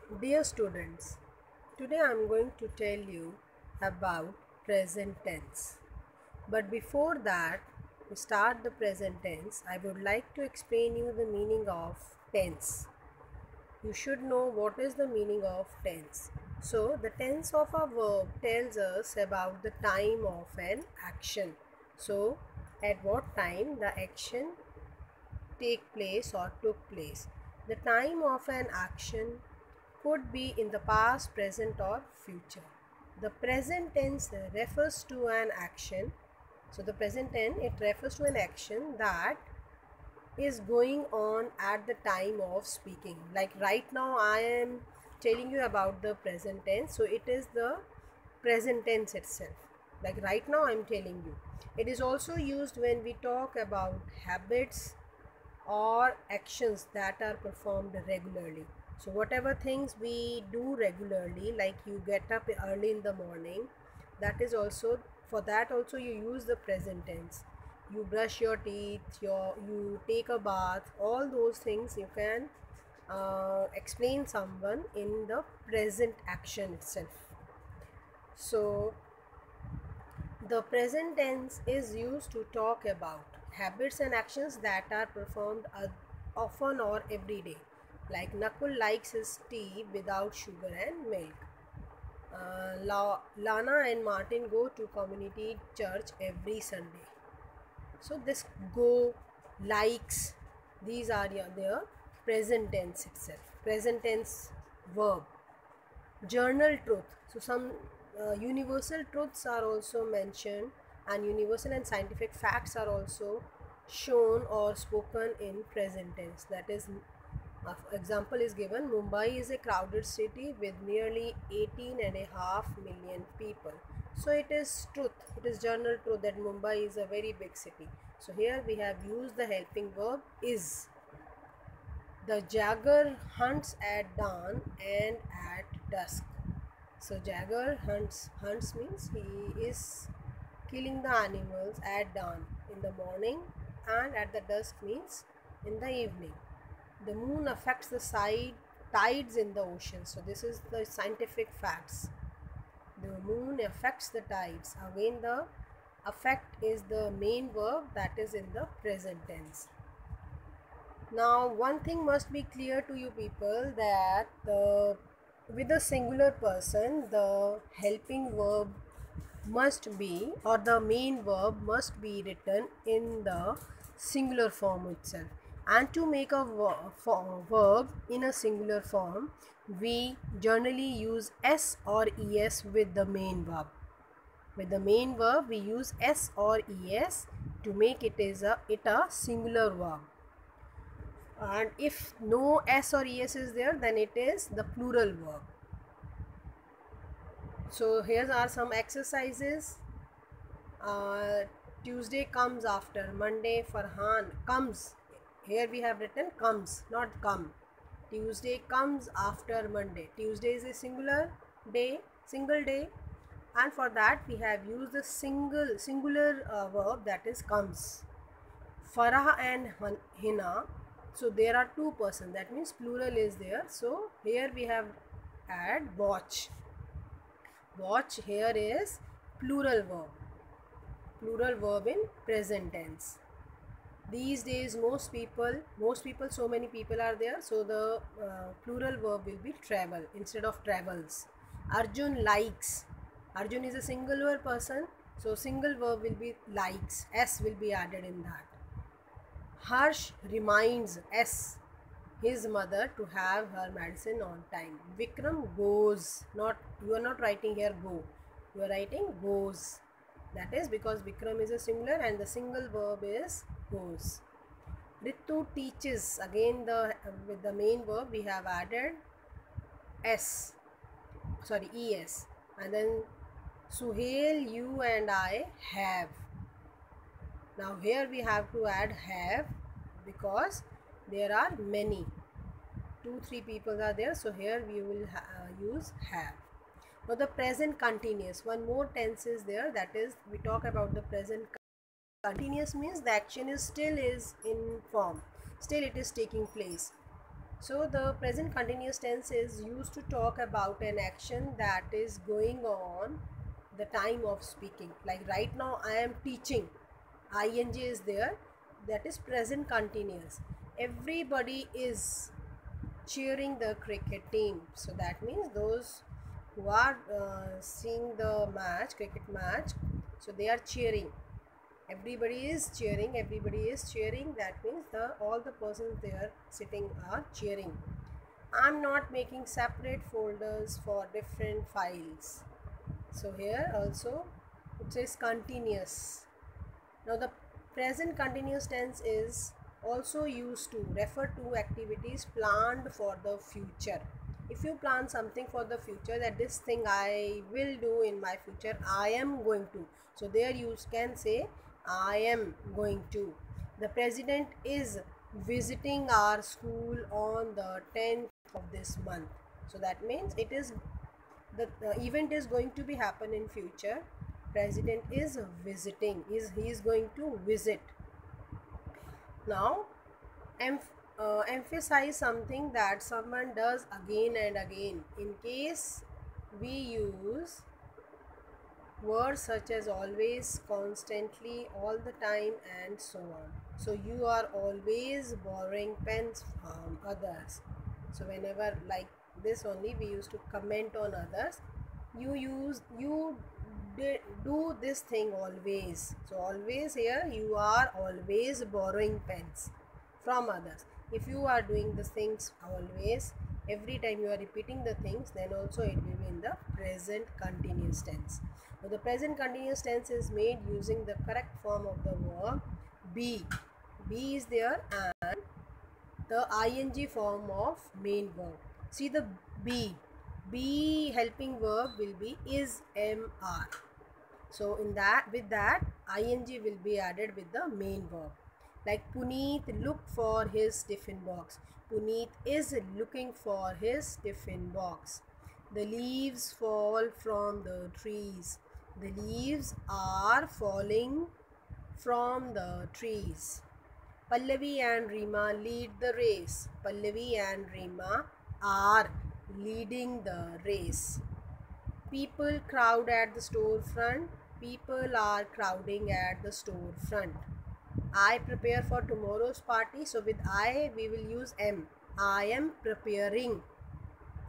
Dear students, today I am going to tell you about present tense. But before that, to start the present tense, I would like to explain you the meaning of tense. You should know what is the meaning of tense. So, the tense of a verb tells us about the time of an action. So, at what time the action take place or took place. The time of an action could be in the past, present, or future. The present tense refers to an action. So, the present tense it refers to an action that is going on at the time of speaking. Like right now, I am telling you about the present tense. So, it is the present tense itself. Like right now, I am telling you. It is also used when we talk about habits or actions that are performed regularly. So whatever things we do regularly, like you get up early in the morning, that is also, for that also you use the present tense. You brush your teeth, you take a bath, all those things you can explain someone in the present action itself. So the present tense is used to talk about habits and actions that are performed often or every day. Like Nakul likes his tea without sugar and milk. Lana and Martin go to community church every Sunday. So this go, likes, these are their present tense itself. Present tense verb. Journal truth. So some universal truths are also mentioned, and universal and scientific facts are also shown or spoken in present tense. That is, example is given: Mumbai is a crowded city with nearly 18.5 million people. So it is truth, it is journal truth that Mumbai is a very big city. So here we have used the helping verb is. The jaguar hunts at dawn and at dusk. So jaguar hunts means he is killing the animals at dawn in the morning, and at the dusk means in the evening. The moon affects the tides in the ocean. So this is the scientific facts. The moon affects the tides. Again, the affect is the main verb that is in the present tense. Now, one thing must be clear to you people, that with a singular person, the helping verb must be, or the main verb must be written in the singular form itself. And to make a verb in a singular form, we generally use s or es with the main verb. With the main verb, we use s or es to make it a singular verb. And if no s or es is there, then it is the plural verb. So here are some exercises. Tuesday comes after Monday. Farhan comes. Here we have written comes, not come. Tuesday comes after Monday. Tuesday is a single day, and for that we have used the singular verb, that is comes. Farah and Hina. So there are two persons, that means plural is there. So here we have add watch. Watch here is plural verb. Plural verb in present tense. These days most people, so many people are there. So the plural verb will be travel instead of travels. Arjun likes. Arjun is a singular person. So single verb will be likes. S will be added in that. Harsh reminds S his mother to have her medicine on time. Vikram goes. Not, you are not writing here go. You are writing goes. That is because Vikram is a singular and the single verb is goes. Ritu teaches. Again, with the main verb we have added es. Sorry, es. And then Suhail, you and I have. Now here we have to add have because there are many. 2-3 people are there, so here we will use have. Now the present continuous, one more tense is there, that is we talk about the present continuous means the action is still is in form, still it is taking place. So the present continuous tense is used to talk about an action that is going on the time of speaking. Like right now I am teaching, ing is there, that is present continuous. Everybody is cheering the cricket team, so that means those who are seeing the match, cricket match, so they are cheering. Everybody is cheering, everybody is cheering, that means all the persons there sitting are cheering. I'm not making separate folders for different files. So here also it says continuous. Now the present continuous tense is also used to refer to activities planned for the future. If you plan something for the future, that this thing I will do in my future, I am going to. So there you can say I am going to. The president is visiting our school on the 10th of this month. So that means it is the event is going to be happen in future. President is visiting, he is going to visit. Now emphasize something that someone does again and again. In case we use words such as always, constantly, all the time, and so on. So you are always borrowing pens from others. So whenever like this only we used to comment on others, you do this thing always. So always, here you are always borrowing pens from others. If you are doing the things always, every time you are repeating the things, then also it will be in the present continuous tense. Now the present continuous tense is made using the correct form of the verb be. Be is there, and the ing form of main verb. See the be helping verb will be is, mr. So in that, with that, ing will be added with the main verb. Like Puneet looked for his tiffin box. Puneet is looking for his tiffin box. The leaves fall from the trees. The leaves are falling from the trees. Pallavi and Rima lead the race. Pallavi and Rima are leading the race. People crowd at the storefront. People are crowding at the storefront. I prepare for tomorrow's party. So with I we will use am. I am preparing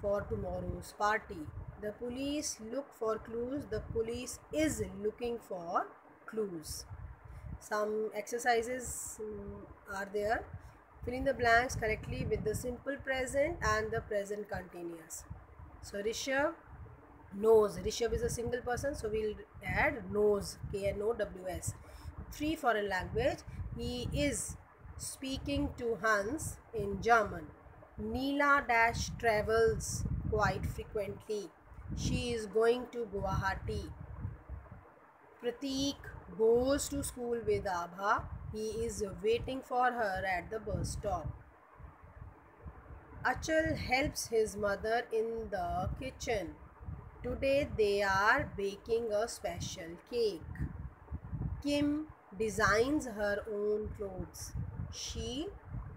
for tomorrow's party. The police look for clues. The police is looking for clues. Some exercises are there. Fill in the blanks correctly with the simple present and the present continuous. So Rishabh knows. Rishabh is a single person, so we'll add knows, Knows. 3 foreign language. He is speaking to Hans in German. Neela dash travels quite frequently. She is going to Guwahati. Prateek goes to school with Abha. He is waiting for her at the bus stop. Achal helps his mother in the kitchen. Today they are baking a special cake. Kim designs her own clothes. She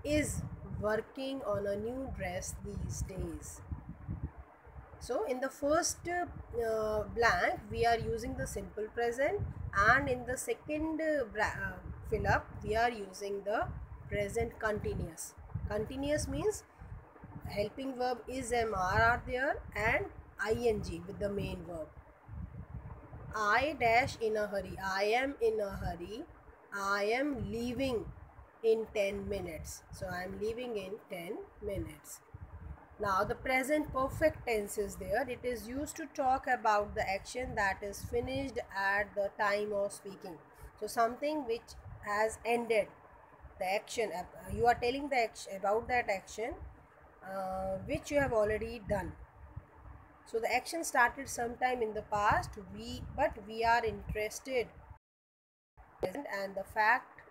is working on a new dress these days. So in the first blank we are using the simple present, and in the second fill up we are using the present continuous. Continuous means helping verb is, am, are there, and ing with the main verb. I dash in a hurry. I am in a hurry. I am leaving in 10 minutes. So I am leaving in 10 minutes. Now the present perfect tense is there. It is used to talk about the action that is finished at the time of speaking. So something which has ended, the action, you are telling the action about that action which you have already done. So the action started sometime in the past, but we are interested and the fact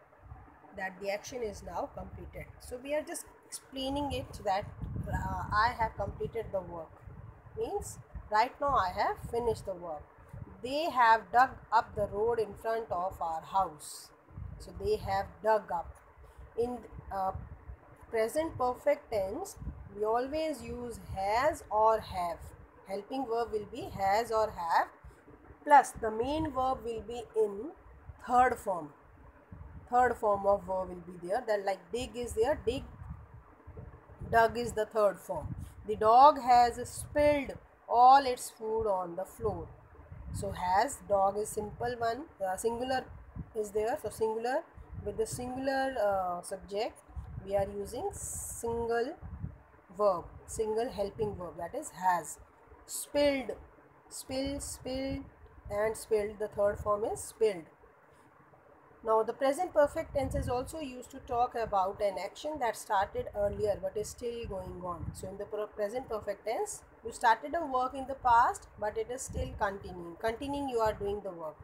that the action is now completed. So we are just explaining it that I have completed the work. Means right now I have finished the work. They have dug up the road in front of our house. So they have dug up. In present perfect tense, we always use has or have. Helping verb will be has or have, plus the main verb will be in third form. Third form of verb will be there. That like dig is there, dig, dug is the third form. The dog has spilled all its food on the floor. So has, dog is simple one, singular is there. So singular, with the singular subject we are using single verb, single helping verb, that is has. Spilled, spill, spilled and spilled, the third form is spilled. Now the present perfect tense is also used to talk about an action that started earlier but is still going on. So in the present perfect tense, you started a work in the past but it is still continuing. Continuing, you are doing the work.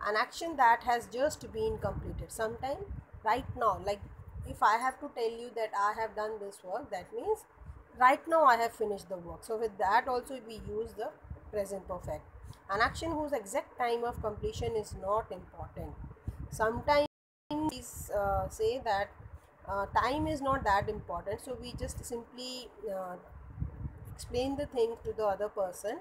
An action that has just been completed. Sometime right now, like if I have to tell you that I have done this work, that means right now I have finished the work. So with that also we use the present perfect. An action whose exact time of completion is not important. Sometimes we say that time is not that important, so we just simply explain the thing to the other person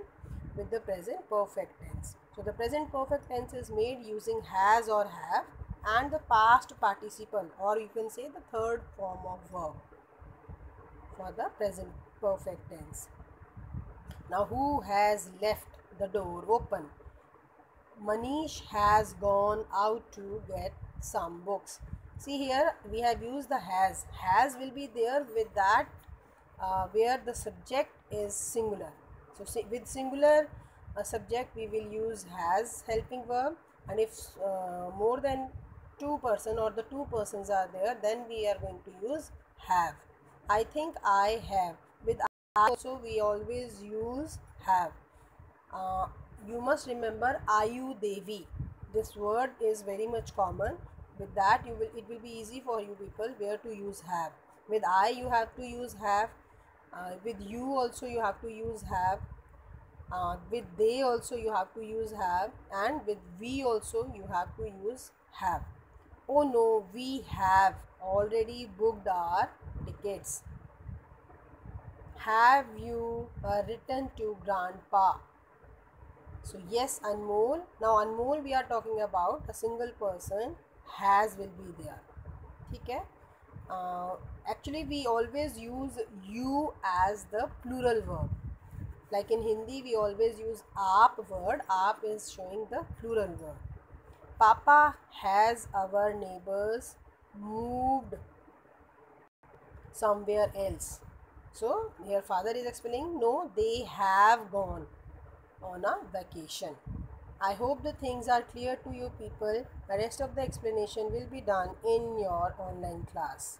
with the present perfect tense. So the present perfect tense is made using has or have and the past participle, or you can say the third form of verb for the present perfect tense. Now, who has left the door open? Manish has gone out to get some books. See here we have used the has. Has will be there with that where the subject is singular. So with singular subject we will use has helping verb, and if more than two person or the two persons are there, then we are going to use have. I think I have. With I also we always use have. You must remember Ayu Devi. This word is very much common. With that it will be easy for you people where to use have. With I you have to use have. With you also you have to use have. With they also you have to use have, and with we also you have to use have. Oh no, we have already booked our tickets. Have you written to grandpa? So yes, Anmol. Now Anmol we are talking about a single person. Has will be there. Okay. Actually we always use you as the plural verb. Like in Hindi we always use aap word. Aap is showing the plural verb. Papa has our neighbors moved somewhere else. So here father is explaining, no, they have gone on a vacation. I hope the things are clear to you people. The rest of the explanation will be done in your online class.